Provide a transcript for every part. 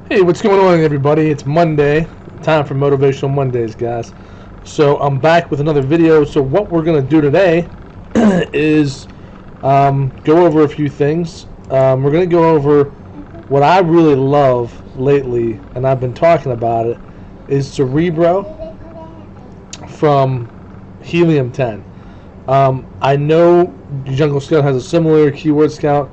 Hey, what's going on, everybody? It's Monday. Time for Motivational Mondays, guys. So I'm back with another video. So what we're going to do today is go over a few things. We're going to go over what I really love lately, and I've been talking about it, is Cerebro from Helium 10. I know Jungle Scout has a similar keyword scout,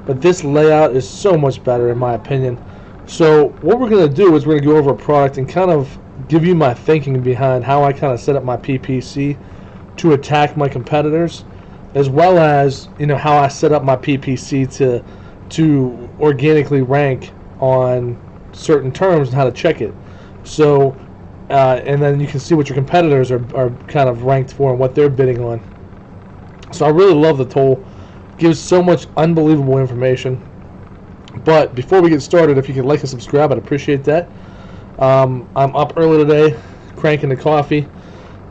but this layout is so much better in my opinion. So what we're going to do is we're going to go over a product and kind of give you my thinking behind how I kind of set up my PPC to attack my competitors, as well as how I set up my PPC to organically rank on certain terms and how to check it. So and then you can see what your competitors are kind of ranked for and what they're bidding on. So I really love the tool. It gives so much unbelievable information. But before we get started, if you could like and subscribe, I'd appreciate that. I'm up early today, cranking the coffee,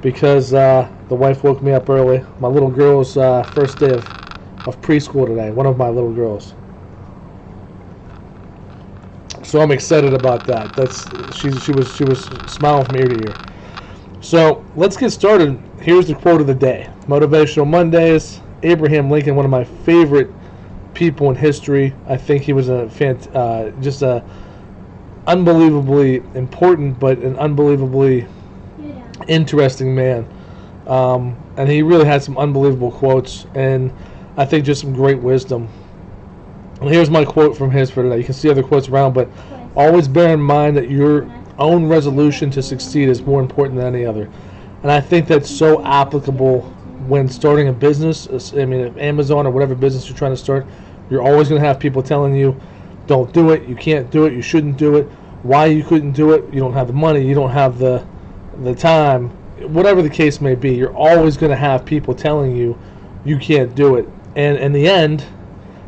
because the wife woke me up early. My little girl's first day of preschool today, one of my little girls. So I'm excited about that. She was smiling from ear to ear. So let's get started. Here's the quote of the day. Motivational Mondays. Abraham Lincoln, one of my favorite people in history. I think he was just a unbelievably important but an unbelievably interesting man. And he really had some unbelievable quotes, and I think just some great wisdom. And here's my quote from his for today. You can see other quotes around, but always bear in mind that your own resolution to succeed is more important than any other. And I think that's so applicable when starting a business. I mean, Amazon or whatever business you're trying to start, you're always going to have people telling you, don't do it, you can't do it, you shouldn't do it, why you couldn't do it, you don't have the money, you don't have the time, whatever the case may be. You're always going to have people telling you you can't do it. And in the end,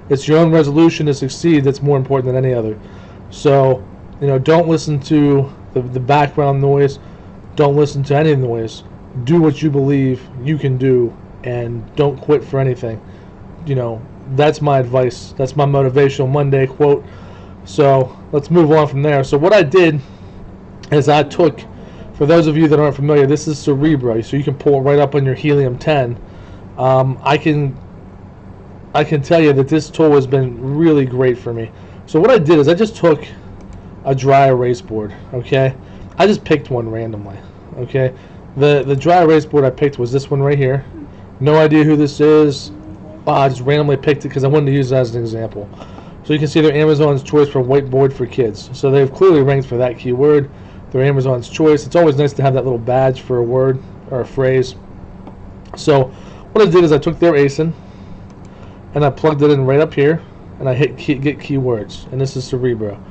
it's your own resolution to succeed that's more important than any other. So, don't listen to the background noise. Don't listen to any noise. Do what you believe you can do, and don't quit for anything. That's my advice. That's my Motivational Monday quote. So let's move on from there. So what I did is I took, for those of you that aren't familiar, this is Cerebro. So you can pull it right up on your Helium 10. I can tell you that this tool has been really great for me. So what I did is I just took a dry erase board. Okay, I just picked one randomly. Okay. The dry erase board I picked was this one right here. No idea who this is. I just randomly picked it because I wanted to use it as an example. So you can see they're Amazon's choice for whiteboard for kids. So they've clearly ranked for that keyword. They're Amazon's choice. It's always nice to have that little badge for a word or a phrase. So what I did is I took their ASIN and I plugged it in right up here, and I hit get keywords, and this is Cerebro.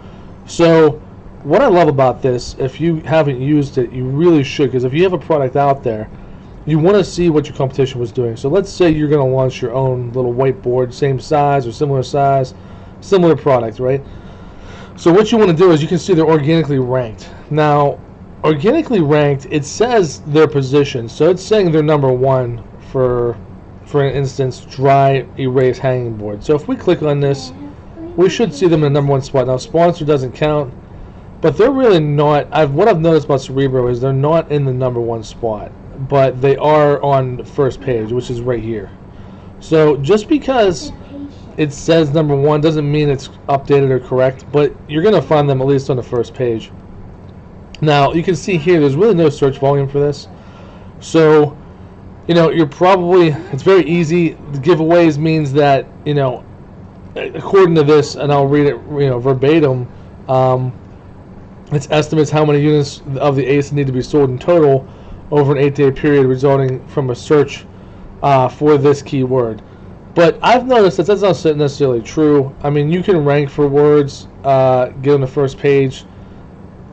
So what I love about this, if you haven't used it, you really should, because if you have a product out there, you want to see what your competition was doing. So let's say you're going to launch your own little whiteboard, same size or similar size, similar product, right? So what you want to do is you can see they're organically ranked. Now, organically ranked, it says their position. So it's saying they're number one for instance, dry erase hanging board. So if we click on this, we should see them in the number one spot. Now, sponsor doesn't count, but they're really not. What I've noticed about Cerebro is they're not in the number one spot, but they are on the first page, which is right here. So just because it says number one doesn't mean it's updated or correct, but you're going to find them at least on the first page. Now, you can see here there's really no search volume for this. So, you're probably, it's very easy. The giveaways means that, according to this, and I'll read it, verbatim, its estimates how many units of the ACE need to be sold in total over an 8-day period resulting from a search for this keyword. But I've noticed that that's not necessarily true. I mean, you can rank for words, get on the first page,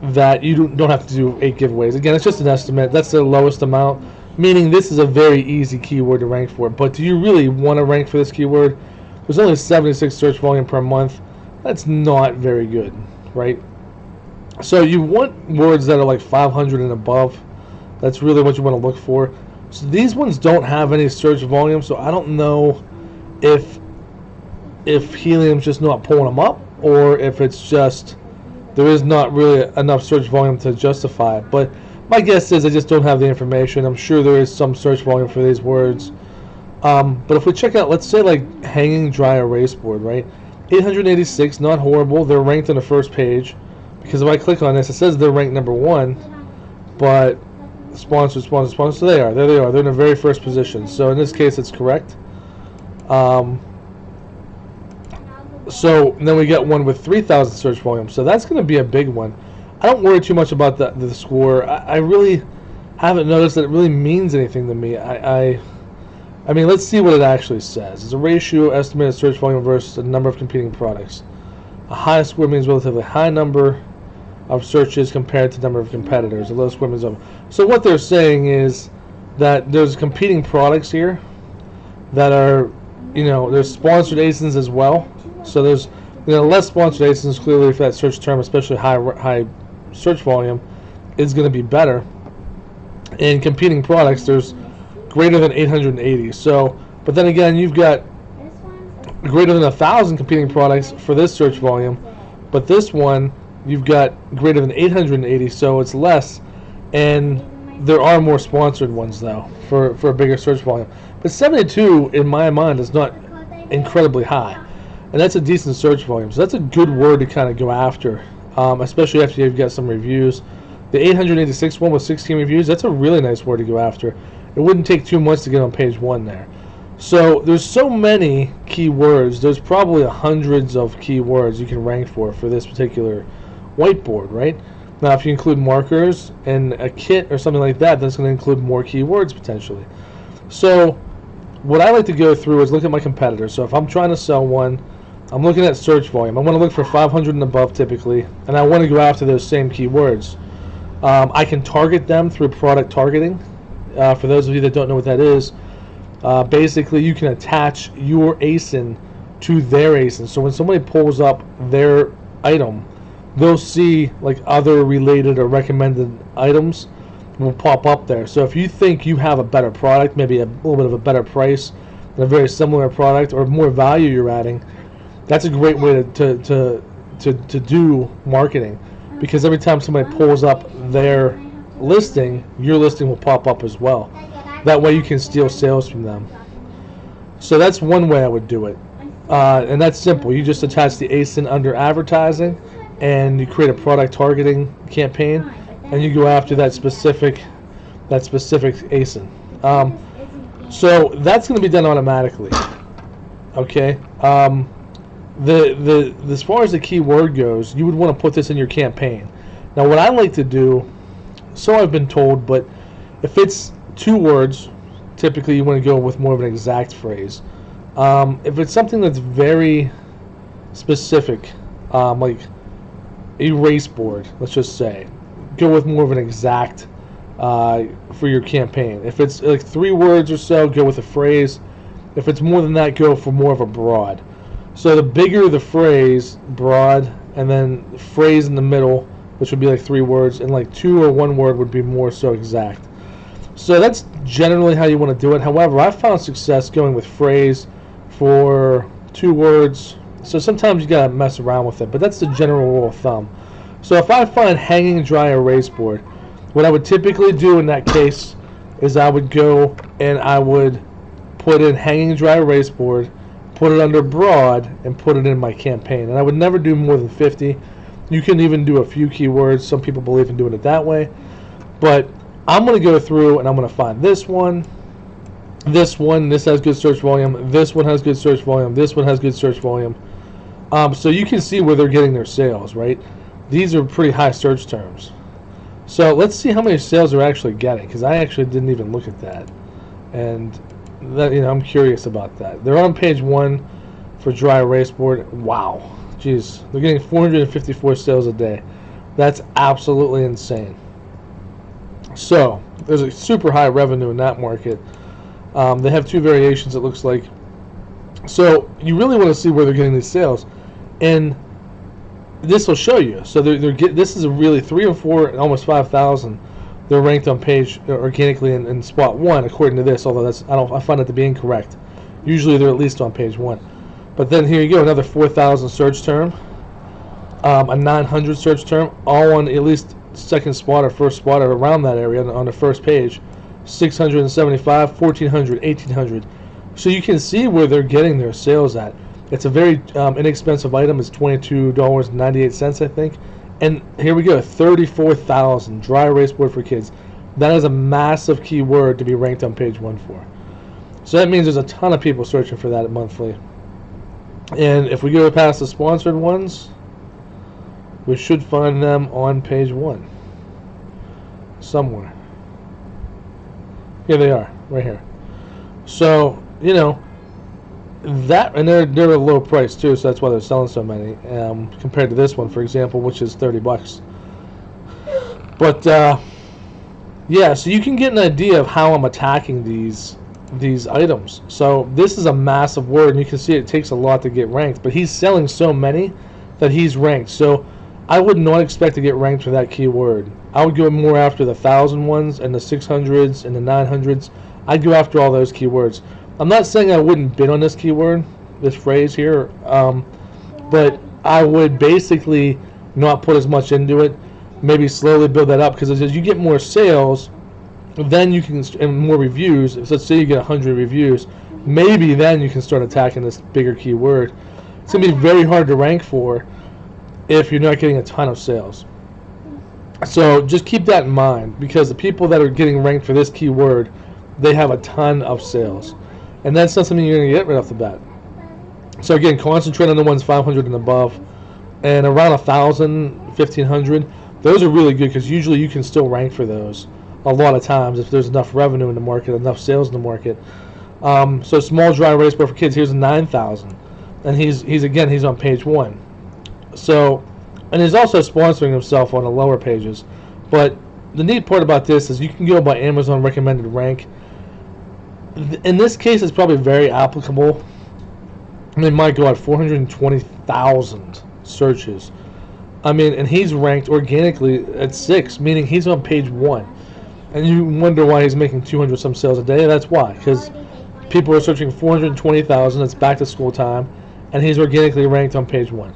that you don't have to do 8 giveaways. Again, it's just an estimate. That's the lowest amount, meaning this is a very easy keyword to rank for. But do you really want to rank for this keyword? There's only 76 search volume per month. That's not very good, right? So you want words that are like 500 and above. That's really what you want to look for. So these ones don't have any search volume, so I don't know if Helium's just not pulling them up, or if it's just there is not really enough search volume to justify it. But my guess is I just don't have the information. I'm sure there is some search volume for these words. But if we check out, let's say like hanging dry erase board, right? 886, not horrible. They're ranked on the first page because if I click on this, it says they're ranked number 1, but sponsored. So they are. There they are. They're in the very first position. So in this case, it's correct. So then we get one with 3,000 search volume. So that's going to be a big one. I don't worry too much about the score. I really haven't noticed that it really means anything to me. I mean, let's see what it actually says. It's a ratio estimated search volume versus the number of competing products. A high score means relatively high number of searches compared to the number of competitors. A low score means of. So what they're saying is that there's competing products here that are, there's sponsored ASINs as well. So there's, less sponsored ASINs clearly for that search term, especially high search volume, is going to be better. In competing products, there's greater than 880. So, but then again, you've got greater than 1,000 competing products for this search volume, but this one you've got greater than 880, so it's less, and there are more sponsored ones though for a bigger search volume. But 72 in my mind is not incredibly high, and that's a decent search volume. So that's a good word to kind of go after, especially after you've got some reviews. The 886 one with 16 reviews, that's a really nice word to go after. It wouldn't take too much to get on page 1 there. So there's so many keywords. There's probably hundreds of keywords you can rank for this particular whiteboard, right? Now, if you include markers and a kit or something like that, that's going to include more keywords potentially. So what I like to go through is look at my competitors. So if I'm trying to sell one, I'm looking at search volume. I want to look for 500 and above typically, and I want to go after those same keywords. I can target them through product targeting. For those of you that don't know what that is, basically you can attach your ASIN to their ASIN. So when somebody pulls up their item, they'll see like other related or recommended items will pop up there. So if you think you have a better product, maybe a little bit of a better price than a very similar product, or more value you're adding, that's a great way to do marketing, because every time somebody pulls up their listing, your listing will pop up as well. That way you can steal sales from them. So that's one way I would do it, and that's simple. You just attach the ASIN under advertising, and you create a product targeting campaign, and you go after that specific ASIN. So that's going to be done automatically. Okay. As far as the keyword goes, you would want to put this in your campaign. Now, what I like to do, so I've been told, but if it's 2 words, typically you want to go with more of an exact phrase. If it's something that's very specific, like erase board, let's just say, go with more of an exact for your campaign. If it's like 3 words or so, go with a phrase. If it's more than that, go for more of a broad. So the bigger the phrase, broad, and then the phrase in the middle, which would be like 3 words, and like 2 or 1 word would be more so exact. So that's generally how you want to do it. However, I've found success going with phrase for 2 words. So sometimes you gotta mess around with it, but that's the general rule of thumb. So if I find hanging dry erase board, what I would typically do in that case is I would go and I would put in hanging dry erase board, put it under broad, and put it in my campaign. And I would never do more than 50. You can even do a few keywords. Some people believe in doing it that way. But I'm going to go through and I'm going to find this one, this has good search volume, this one has good search volume, this one has good search volume. So you can see where they're getting their sales, right? These are pretty high search terms. So let's see how many sales they're actually getting, because I actually didn't even look at that. And that, I'm curious about that. They're on page 1 for dry erase board. Wow. Jeez. They're getting 454 sales a day. That's absolutely insane. So there's a super high revenue in that market. They have 2 variations, it looks like. So you really want to see where they're getting these sales, and this will show you. So this is a really 3 or 4 and almost 5,000. They're ranked on page organically in spot 1 according to this. Although I find it to be incorrect. Usually they're at least on page 1. But then here you go, another 4,000 search term. a 900 search term, all on at least second spot or first spot or around that area on the first page. 675, 1400, 1800. So you can see where they're getting their sales at. It's a very inexpensive item. It's $22.98, I think. And here we go, 34,000 dry erase board for kids. That is a massive keyword to be ranked on page 1 for. So that means there's a ton of people searching for that monthly. And if we go past the sponsored ones, we should find them on page 1 somewhere. Here they are, right here. So, you know, that, and they're a low price too, so that's why they're selling so many, compared to this one, for example, which is $30. But yeah, so you can get an idea of how I'm attacking these items. So this is a massive word, and you can see it takes a lot to get ranked, but he's selling so many that he's ranked. So I would not expect to get ranked for that keyword. I would go more after the 1,000 ones and the 600s and the 900s. I'd go after all those keywords. I'm not saying I wouldn't bid on this keyword, this phrase here, but I would basically not put as much into it. Maybe slowly build that up, because as you get more sales, then you can, and more reviews. So let's say you get 100 reviews, maybe then you can start attacking this bigger keyword. It's going to be very hard to rank for if you're not getting a ton of sales. So just keep that in mind, because the people that are getting ranked for this keyword, they have a ton of sales. And that's not something you're going to get right off the bat. So again, concentrate on the ones 500 and above. And around 1,000, 1,500, those are really good, because usually you can still rank for those a lot of times if there's enough revenue in the market, enough sales in the market. So small dry erase board for kids, here's a 9,000. And he's on page 1. So, and he's also sponsoring himself on the lower pages. But the neat part about this is you can go by Amazon recommended rank. In this case, it's probably very applicable. I mean, my God, 420,000 searches. I mean, and he's ranked organically at 6, meaning he's on page 1. And you wonder why he's making 200 some sales a day. That's why, because people are searching 420,000. It's back to school time, and he's organically ranked on page 1.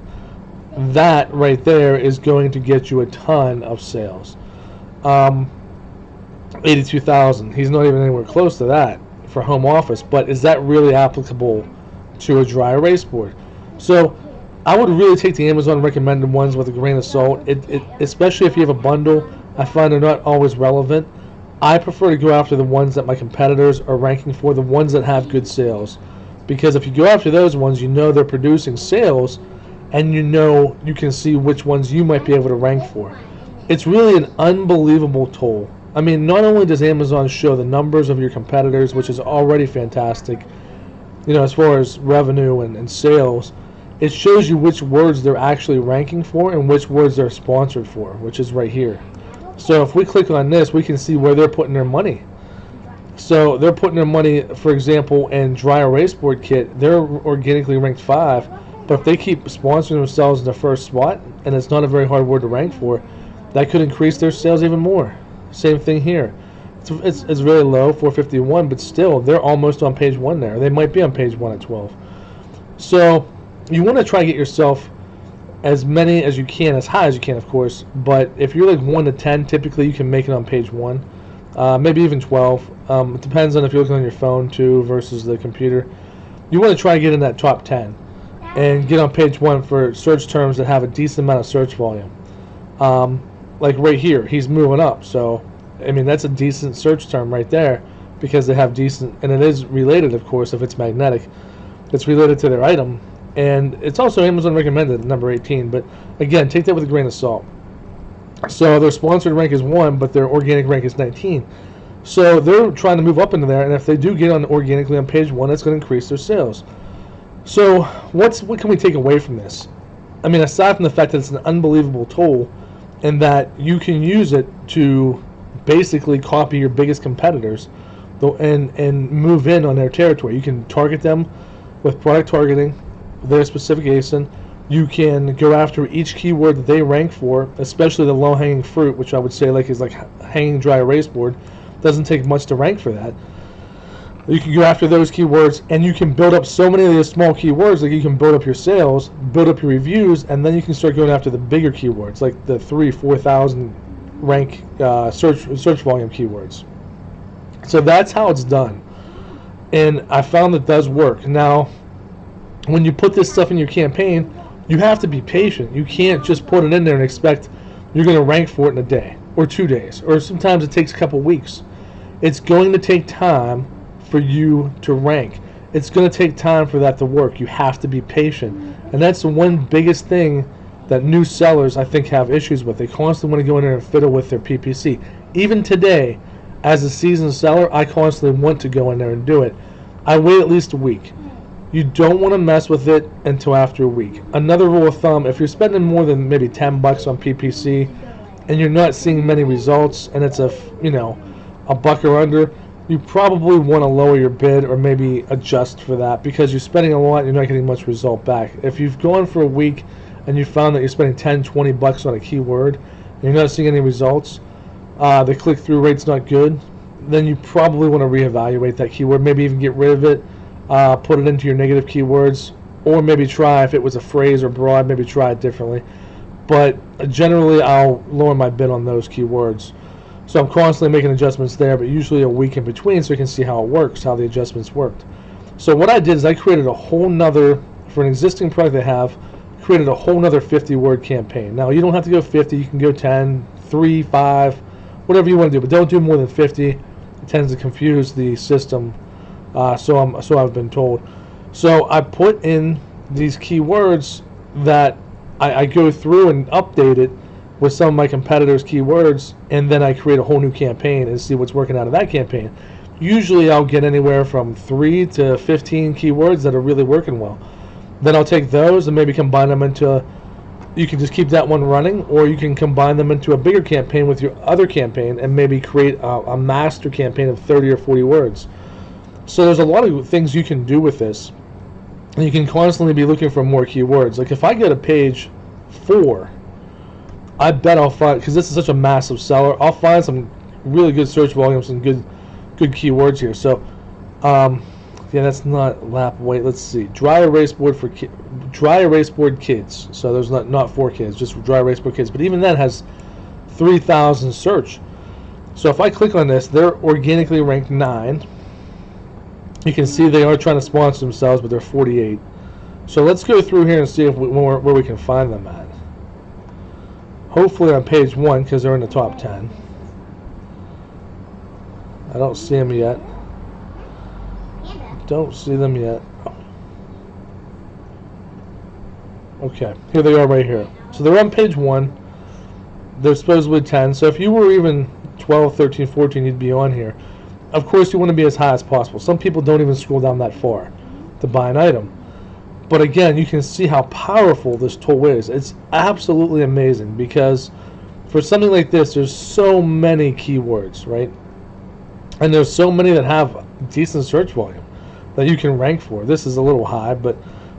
That right there is going to get you a ton of sales. 82,000. He's not even anywhere close to that for home office. But is that really applicable to a dry erase board? So I would really take the Amazon recommended ones with a grain of salt. Especially if you have a bundle, I find they're not always relevant. I prefer to go after the ones that my competitors are ranking for, the ones that have good sales. Because if you go after those ones, you know they're producing sales, and you know you can see which ones you might be able to rank for. It's really an unbelievable tool. I mean, not only does Amazon show the numbers of your competitors, which is already fantastic, you know, as far as revenue and sales, it shows you which words they're actually ranking for and which words they're sponsored for, which is right here. So if we click on this, we can see where they're putting their money. So they're putting their money, for example, in dry erase board kit. They're organically ranked 5, but if they keep sponsoring themselves in the first spot, and it's not a very hard word to rank for, that could increase their sales even more. Same thing here. It's really low, 451, but still, they're almost on page 1 there. They might be on page 1 at 12. So you want to try to get yourself as many as you can, as high as you can, of course, but if you're like 1 to 10, typically you can make it on page 1, maybe even 12. It depends on if you're looking on your phone too versus the computer. You want to try to get in that top 10 and get on page 1 for search terms that have a decent amount of search volume. Like right here, he's moving up, so I mean that's a decent search term right there, because they have decent, and it is related, of course, if it's magnetic, it's related to their item. And it's also Amazon recommended, number 18. But again, take that with a grain of salt. So their sponsored rank is 1, but their organic rank is 19. So they're trying to move up into there, and if they do get on organically on page 1, that's going to increase their sales. So what can we take away from this? I mean, aside from the fact that it's an unbelievable tool, and that you can use it to basically copy your biggest competitors, and move in on their territory. You can target them with product targeting, their specific ASIN. You can go after each keyword that they rank for, especially the low-hanging fruit, which I would say is like hanging dry erase board. Doesn't take much to rank for that. You can go after those keywords, and you can build up so many of these small keywords. Like you can build up your sales, build up your reviews, and then you can start going after the bigger keywords, like the 3,000-4,000 rank search volume keywords. So that's how it's done, and I found it does work. Now, when you put this stuff in your campaign, you have to be patient. You can't just put it in there and expect you're going to rank for it in a day or 2 days, or sometimes it takes a couple weeks. It's going to take time for you to rank. It's going to take time for that to work. You have to be patient. And that's the one biggest thing that new sellers, I think, have issues with. They constantly want to go in there and fiddle with their PPC. Even today, as a seasoned seller, I constantly want to go in there and do it. I wait at least a week. You don't want to mess with it until after a week. Another rule of thumb, if you're spending more than maybe $10 on PPC and you're not seeing many results, and it's a buck or under, you probably want to lower your bid or maybe adjust for that, because you're spending a lot and you're not getting much result back. If you've gone for a week and you found that you're spending $10-20 on a keyword and you're not seeing any results, the click-through rate's not good, then you probably want to reevaluate that keyword, maybe even get rid of it, put it into your negative keywords, or maybe try, if it was a phrase or broad, maybe try it differently. But generally, I'll lower my bid on those keywords. So I'm constantly making adjustments there, but usually a week in between, so you can see how it works, how the adjustments worked. So what I did is I created a whole nother, for an existing product I have, created a whole nother 50-word campaign. Now, you don't have to go 50, you can go 10, 3, 5, whatever you want to do, but don't do more than 50. It tends to confuse the system, so I've been told. So I put in these keywords that I go through and update it with some of my competitors' keywords, and then I create a whole new campaign and see what's working out of that campaign. Usually I'll get anywhere from 3 to 15 keywords that are really working well. Then I'll take those and maybe combine them into, you can just keep that one running, or you can combine them into a bigger campaign with your other campaign and maybe create a master campaign of 30 or 40 words. So there's a lot of things you can do with this. And you can constantly be looking for more keywords. Like if I get a page 4, I bet I'll find, because this is such a massive seller, I'll find some really good search volumes and good keywords here. So, yeah, that's not lap weight. Let's see, dry erase board for dry erase board kids. So there's not for kids, just dry erase board kids. But even that has 3,000 search. So if I click on this, they're organically ranked 9. You can see they are trying to sponsor themselves, but they're 48. So let's go through here and see if where we can find them at. Hopefully on page 1, because they're in the top 10. I don't see them yet. Don't see them yet. Okay, here they are right here. So they're on page 1. They're supposedly 10. So if you were even 12, 13, 14, you'd be on here. Of course, you want to be as high as possible. Some people don't even scroll down that far to buy an item. But again, you can see how powerful this tool is. It's absolutely amazing, because for something like this, there's so many keywords, right? And there's so many that have decent search volume that you can rank for. This is a little high, but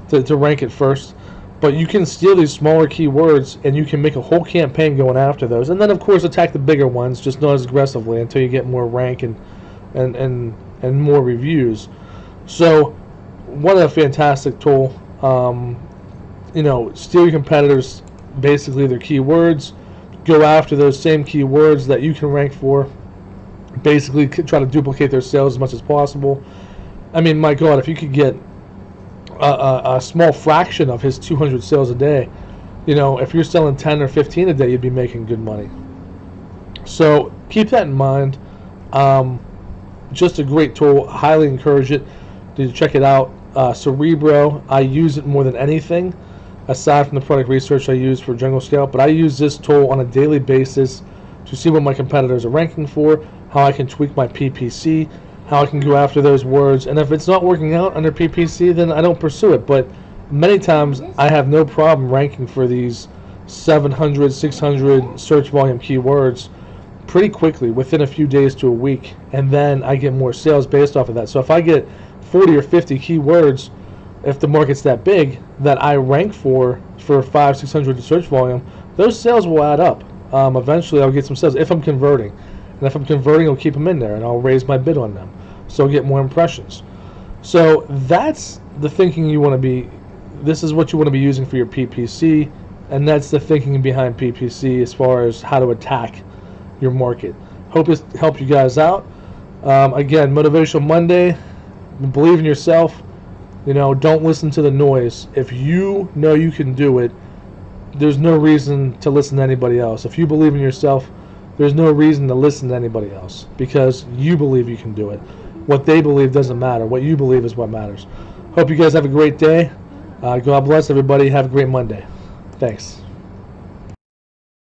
to rank it first. But you can steal these smaller keywords and you can make a whole campaign going after those. And then, of course, attack the bigger ones, just not as aggressively, until you get more rank and more reviews. So, what a fantastic tool. Steal your competitors, basically their keywords, go after those same keywords that you can rank for, basically try to duplicate their sales as much as possible. I mean, my God, if you could get a small fraction of his 200 sales a day, if you're selling 10 or 15 a day, you'd be making good money. So keep that in mind. Just a great tool. Highly encourage it. Did you check it out? Cerebro, I use it more than anything, aside from the product research I use for Jungle Scout. But I use this tool on a daily basis to see what my competitors are ranking for, how I can tweak my PPC, how I can go after those words. And if it's not working out under PPC, then I don't pursue it. But many times I have no problem ranking for these 700, 600 search volume keywords pretty quickly, within a few days to a week, and then I get more sales based off of that. So if I get 40 or 50 keywords, if the market's that big, that I rank for 500, 600 search volume, those sales will add up. Eventually I'll get some sales if I'm converting. And if I'm converting, I'll keep them in there and I'll raise my bid on them. so get more impressions. So that's the thinking you want to be. This is what you want to be using for your PPC, and that's the thinking behind PPC as far as how to attack your market. Hope it helped you guys out. Again, Motivational Monday. Believe in yourself. Don't listen to the noise. If you know you can do it, there's no reason to listen to anybody else. If you believe in yourself, there's no reason to listen to anybody else because you believe you can do it. What they believe doesn't matter. What you believe is what matters. Hope you guys have a great day. God bless everybody. Have a great Monday. Thanks.